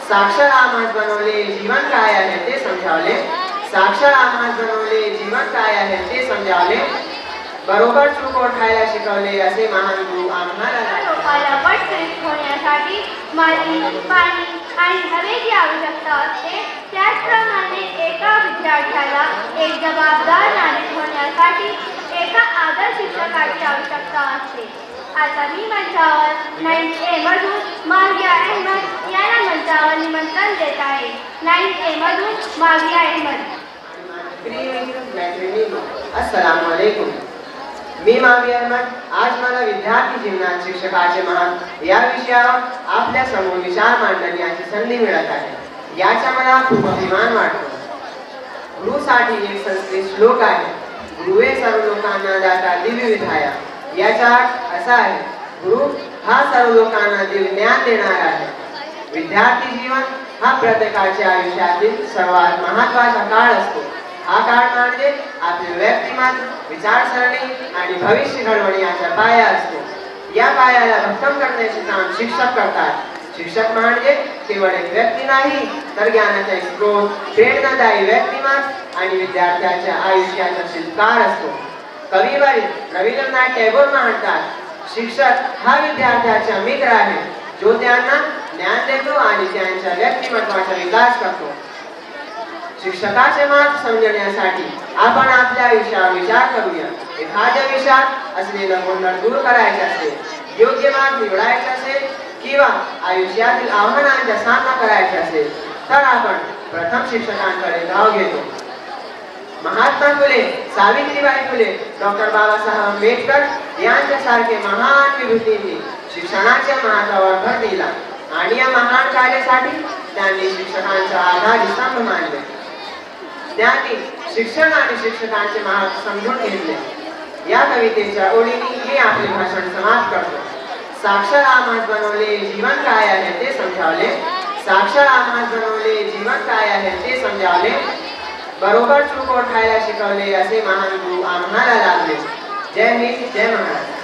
साक्षर आम्हास बनवले जीवन काय आहे ते समजावले. साक्षर आम्हास बनवले जीवन काय आहे ते समजावले. बरोबर चूक ओळखायला शिकवले असे महान गुरु आम्हाला. लोकांना पटकन होण्यासाठी माती, पाणी आणि हवेची आवश्यकता असते, त्याचप्रमाणे एका विद्यार्थ्याला एक जबाबदार नागरिक होण्यासाठी एका आदर्श शिक्षकाची आवश्यकता असते. आता मी मंचावर 9A मधून माविया अहमद यांना मंचावर निमंत्रण देत आहे. 9A मधून माविया अहमद. अस्सलाम वालेकुम. मी माविया अहमद आज मला विद्यार्थी जीवनात शिक्षकाचे महान या विषयावर आपल्या समोर विचार मांडण्याची संधी मिळत आहे. याचा मला खूप अभिमान वाटतो. गुरुसाठी एक संस्कृत श्लोक आहे. गुरुवे सर्व लोकांना दाता दिव्य विधाया. याचा अर्थ असा आहे, गुरु हा सर्व लोकांना दिव्य ज्ञान देणारा आहे. विद्यार्थी जीवन हा प्रत्येकाच्या आयुष्यातील सर्वात महत्त्वाचा काळ असतो. हा काळ म्हणजे आपले व्यक्तिमत्व, विचारसरणी आणि भविष्य घडवणे याचा पाया असतो. या पायाला भक्कम करण्याचे काम शिक्षक करतात. शिक्षक म्हणजे केवळ एक व्यक्ती नाही, तर ज्ञानाचा एक स्रोत, प्रेरणादायी व्यक्तिमत्व आणि विद्यार्थ्याच्या आयुष्याचा शिल्पकार असतो. कविवर्य रवींद्रनाथ टागोर म्हणतात, शिक्षक हा विद्यार्थ्याचा मित्र आहे, जो त्यांना ज्ञान देतो आणि त्यांच्या व्यक्तिमत्वाचा विकास करतो. शिक्षकाचे महत्त्व समजण्यासाठी आपण आपल्या आयुष्यावर विचार करूया. एखाद्या विषयात असलेलं गोंधळ दूर करायचे असेल, योग्य मार्ग निवडायचा असेल किंवा आयुष्यातील आव्हानांचा सामना करायचा असेल, तर आपण प्रथम शिक्षकांकडे धाव घेतो. महात्मा फुले, सावित्रीबाई फुले, डॉक्टर बाबासाहेब आंबेडकर यांच्यासारखे महान विभूतींनी शिक्षणाच्या महत्त्वावर भर दिला आणि या महान कार्यासाठी त्यांनी शिक्षकांचा आधारस्तंभ मानले. त्यांनी शिक्षण आणि शिक्षकांचे महत्त्व समजून घेतले. या कवितेच्या ओळींनी मी आपले भाषण समाप्त करतो. साक्षर आम्हास बनवले जीवन काय आहे ते समजावले. साक्षर आम्हास बनवले जीवन काय आहे ते समजावले. बरोबर चूक ओळखायला शिकवले असे महान गुरु आम्हाला लाभले. जय हिंद, जय महाराष्ट्र.